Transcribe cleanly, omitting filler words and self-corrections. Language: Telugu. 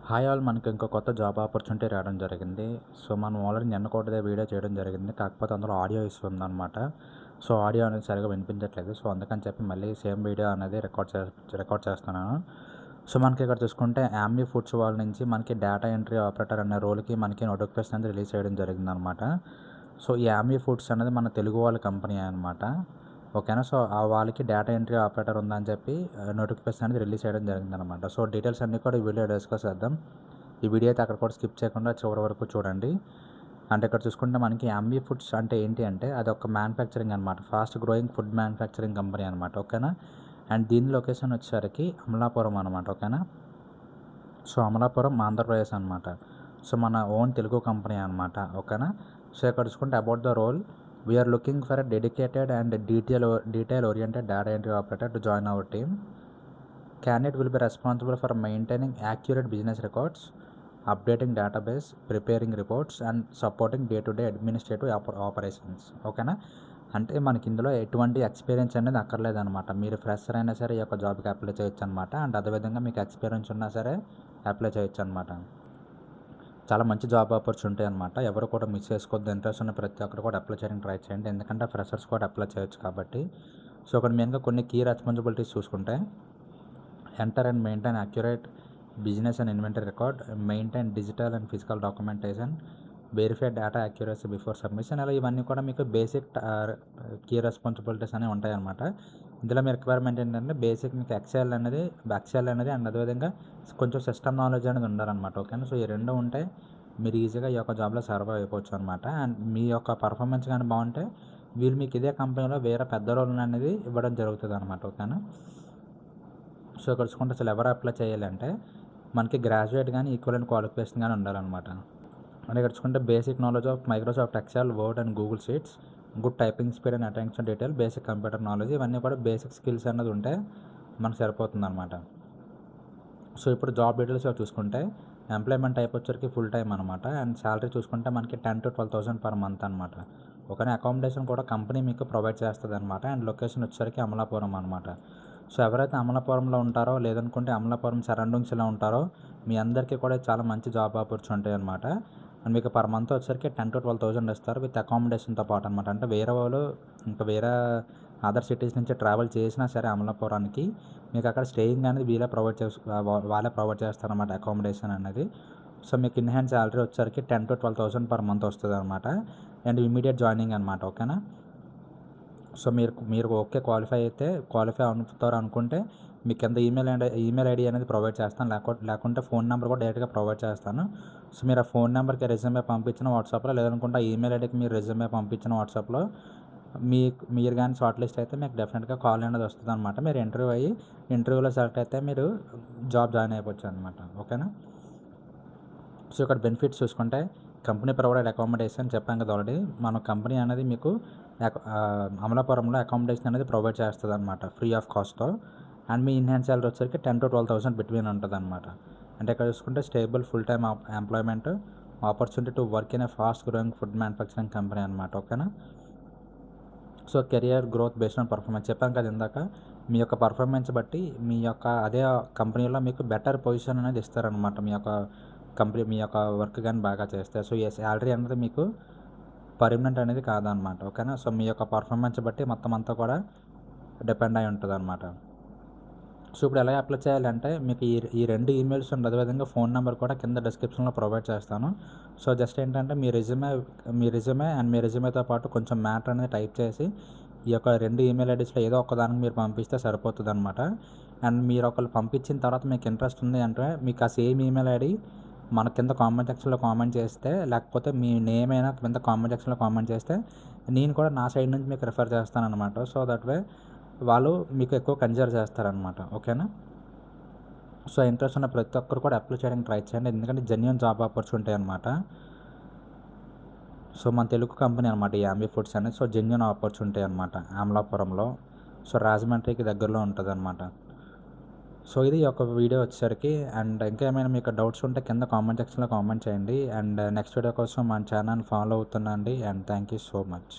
హాయ్ ఆల్, మనకి ఇంకో కొత్త జాబ్ ఆపర్చునిటీ రావడం జరిగింది. సో మనం ఆల్రెడీ నిన్న కూడా వీడియో చేయడం జరిగింది. కాకపోతే అందులో ఆడియో ఇష్యూ ఉందన్నమాట. సో ఆడియో అనేది సరిగ్గా వినిపించట్లేదు. సో అందుకని చెప్పి మళ్ళీ సేమ్ వీడియో అనేది రికార్డ్ చేస్తున్నాను. సో మనకి ఇక్కడ చూసుకుంటే యామ్మీ ఫుడ్స్ వాళ్ళ నుంచి మనకి డేటా ఎంట్రీ ఆపరేటర్ అనే రోల్కి మనకి నోటిఫికేషన్ అనేది రిలీజ్ చేయడం జరిగిందనమాట. సో ఈ యామ్మీ ఫుడ్స్ అనేది మన తెలుగు వాళ్ళ కంపెనీ అనమాట. ఓకేనా. సో వాళ్ళకి డేటా ఎంట్రీ ఆపరేటర్ ఉందని చెప్పి నోటిఫికేషన్ అనేది రిలీజ్ చేయడం జరిగిందనమాట. సో డీటెయిల్స్ అన్నీ కూడా ఈ వీడియో డిస్కస్ చేద్దాం. ఈ వీడియో అయితే అక్కడ కూడా స్కిప్ చేయకుండా చివరి వరకు చూడండి. అంటే ఇక్కడ చూసుకుంటే మనకి యామ్మీ ఫుడ్స్ అంటే ఏంటి అంటే అది ఒక మ్యానుఫ్యాక్చరింగ్ అనమాట. Fast growing food manufacturing company అనమాట. ఓకేనా. అండ్ దీని లొకేషన్ వచ్చేసరికి అమలాపురం అనమాట. ఓకేనా. సో అమలాపురం ఆంధ్రప్రదేశ్ అనమాట. సో మన ఓన్ తెలుగు కంపెనీ అనమాట. ఓకేనా. సో ఇక్కడ చూసుకుంటే about the role, we are looking for a dedicated and detail oriented data entry operator to join our team. Candidate will be responsible for maintaining accurate business records, updating database, preparing reports and supporting day-to-day administrative operations. ఓకేనా. అంటే మనకి ఇందులో ఎటువంటి ఎక్స్పీరియన్స్ అనేది అక్కర్లేదనమాట. మీరు ఫ్రెషర్ అయినా సరే ఈ యొక్క జాబ్కి అప్లై చేయొచ్చు అనమాట. అండ్ అదేవిధంగా మీకు ఎక్స్పీరియన్స్ ఉన్నా సరే అప్లై చేయొచ్చు అనమాట. చాలా మంచి జాబ్ ఆపర్చునిటీ అనమాట. ఎవరు కూడా మిస్ చేసుకోవద్దు. ఇంట్రెస్ట్ ఉన్న ప్రతి ఒక్కరు కూడా అప్లై చేయడానికి ట్రై చేయండి. ఎందుకంటే ఫ్రెషర్స్ కూడా అప్లై చేయొచ్చు కాబట్టి. సో ఇక్కడ మెయిన్గా కొన్ని కీ రెస్పాన్సిబిలిటీస్ చూసుకుంటే, enter and maintain accurate business and inventory record, maintain digital and physical documentation, verify data accuracy before submission. అలా ఇవన్నీ కూడా మీకు బేసిక్ కీ రెస్పాన్సిబిలిటీస్ అనేవి ఉంటాయి అన్నమాట. ఇందులో మీ రిక్వైర్మెంట్ ఏంటంటే బేసిక్ మీకు ఎక్సెల్ అనేది అండ్ అదేవిధంగా కొంచెం సిస్టమ్ నాలెడ్జ్ అనేది ఉండాలన్నమాట. ఓకేనా. సో ఈ రెండు ఉంటే మీరు ఈజీగా ఈ యొక్క జాబ్లో సర్వైవ్ అయిపోవచ్చు అనమాట. అండ్ మీ యొక్క పర్ఫార్మెన్స్ కానీ బాగుంటే వీళ్ళు మీకు ఇదే కంపెనీలో వేరే పెద్ద రోల్ అనేది ఇవ్వడం జరుగుతుంది అనమాట. ఓకేనా. సో ఇక్కడ చూసుకుంటే అసలు ఎవరు అప్లై చేయాలంటే మనకి గ్రాడ్యుయేట్ కానీ ఈక్వలెంట్ క్వాలిఫికేషన్ కానీ ఉండాలన్నమాట. అంటే ఇక్కడ చూసుకుంటే basic knowledge of Microsoft Excel, word and Google sheets, good typing speed and attention detail, basic computer knowledge, ఇవన్నీ కూడా బేసిక్ స్కిల్స్ అనేది ఉంటే మనకు సరిపోతుంది అనమాట. సో ఇప్పుడు జాబ్ డీటెయిల్స్ చూసుకుంటే ఎంప్లాయ్మెంట్ టైప్ వచ్చరికి ఫుల్ టైం అనమాట. అండ్ శాలరీ చూసుకుంటే మనకి 10,000 to 12,000 పర్ మంత్ అనమాట. ఒకనే అకామిడేషన్ కూడా కంపెనీ మీకు ప్రొవైడ్ చేస్తుంది అనమాట. అండ్ లొకేషన్ వచ్చరికి అమలాపురం అనమాట. సో ఎవరైతే అమలాపురంలో ఉంటారో లేదనుకుంటే అమలాపురం సరౌండింగ్స్లో ఉంటారో మీ అందరికీ కూడా చాలా మంచి జాబ్ ఆపర్చునిటీ అనమాట. అండ్ మీకు పర్ మంత్ వచ్చరికి 10,000 to 12,000 ఇస్తారు విత్ అకామిడేషన్తో పాటు అనమాట. అంటే వేరే వాళ్ళు ఇంకా వేరే అదర్ సిటీస్ నుంచి ట్రావెల్ చేసినా సరే అమలాపురానికి మీకు అక్కడ స్టేయింగ్ అనేది వాళ్ళే ప్రొవైడ్ చేస్తారన్నమాట అకామిడేషన్ అనేది. సో మీకు ఇన్ హ్యాండ్ శాలరీ వచ్చరికి 10,000 to 12,000 పర్ మంత్ వస్తుంది అనమాట. అండ్ ఇమీడియట్ జాయినింగ్ అనమాట. ఓకేనా. సో మీరు ఓకే క్వాలిఫై అవుతారు అనుకుంటే మీకు కింద ఈమెయిల్ ఐడి అనేది ప్రొవైడ్ చేస్తాను. లేకుంటే ఫోన్ నెంబర్ కూడా డైరెక్ట్గా ప్రొవైడ్ చేస్తాను. సో మీరు ఆ ఫోన్ నెంబర్కి రెజ్యూమే పంపించిన వాట్సాప్లో, లేదనుకుంటే ఆ ఈమెయిల్ ఐడికి మీరు రెజ్యూమే పంపించిన వాట్సాప్లో మీరు కానీ షార్ట్ లిస్ట్ అయితే మీకు డెఫినెట్గా కాల్ అనేది వస్తుంది అనమాట. మీరు ఇంటర్వ్యూలో సెలెక్ట్ అయితే మీరు జాబ్ జాయిన్ అయిపోవచ్చు అనమాట. ఓకేనా. సో ఇక్కడ బెనిఫిట్స్ చూసుకుంటే కంపెనీ ప్రొవైడెడ్ అకామిడేషన్ చెప్పాం కదా ఆల్రెడీ. మన కంపెనీ అనేది మీకు అమలాపురంలో అకామిడేషన్ అనేది ప్రొవైడ్ చేస్తుంది అనమాట ఫ్రీ ఆఫ్ కాస్ట్తో. అండ్ మీ ఇన్హాన్స్ శాలరీ వచ్చరికి 10,000 to 12,000 బిట్వీన్ ఉంటుంది అనమాట. అంటే ఇక్కడ చూసుకుంటే stable full time employment, opportunity to work in a fast growing food manufacturing company అనమాట. ఓకేనా. So career growth based on performance చెప్పాం కదా ఇందాక. మీ యొక్క పర్ఫార్మెన్స్ బట్టి మీ యొక్క అదే కంపెనీలో మీకు బెటర్ పొజిషన్ అనేది ఇస్తారనమాట. మీ యొక్క వర్క్ కానీ బాగా చేస్తే. సో ఈ శాలరీ అనేది మీకు పర్మనెంట్ అనేది కాదనమాట. ఓకేనా. సో మీ యొక్క పర్ఫార్మెన్స్ బట్టి మొత్తం అంతా కూడా డిపెండ్ అయి ఉంటుంది అనమాట. సో ఇప్పుడు ఎలా అప్లై చేయాలంటే మీకు ఈ రెండు ఈమెయిల్స్ అండ్ అదేవిధంగా ఫోన్ నెంబర్ కూడా కింద డిస్క్రిప్షన్లో ప్రొవైడ్ చేస్తాను. సో జస్ట్ ఏంటంటే మీ రెజ్యూమేతో పాటు కొంచెం మ్యాటర్ అనేది టైప్ చేసి ఈ యొక్క రెండు ఈమెయిల్ ఐడీస్లో ఏదో ఒకదానికి మీరు పంపిస్తే సరిపోతుంది అనమాట. అండ్ మీరు ఒకళ్ళు పంపించిన తర్వాత మీకు ఇంట్రెస్ట్ ఉంది అంటే మీకు ఆ సేమ్ ఈమెయిల్ ఐడి మన కింద కామెంట్ సెక్షన్లో కామెంట్ చేస్తే, లేకపోతే మీ నేమ్ అయినా కింద కామెంట్ సెక్షన్లో కామెంట్ చేస్తే నేను కూడా నా సైడ్ నుంచి మీకు రిఫర్ చేస్తాను అనమాట. సో దట్ వే వాళ్ళు మీకు ఎక్కువ కన్సిడర్ చేస్తారనమాట. ఓకేనా. సో ఇంట్రెస్ట్ ఉన్న ప్రతి ఒక్కరు కూడా అప్లై చేయడానికి ట్రై చేయండి. ఎందుకంటే జెన్యూన్ జాబ్ ఆపర్చునిటీ అనమాట. సో మన తెలుగు కంపెనీ అనమాట ఈ యామ్మీ ఫుడ్స్ అనేది. సో జెన్యూన్ ఆపర్చునిటీ అనమాట అమలాపురంలో. సో రాజమండ్రికి దగ్గరలో ఉంటుంది అనమాట. సో ఇది ఒక వీడియో వచ్చేసరికి. అండ్ ఇంకా ఏమైనా మీకు డౌట్స్ ఉంటే కింద కామెంట్ సెక్షన్లో కామెంట్ చేయండి. అండ్ నెక్స్ట్ వీడియో కోసం మన ఛానల్ ఫాలో అవుతుండండి. And thank you so much.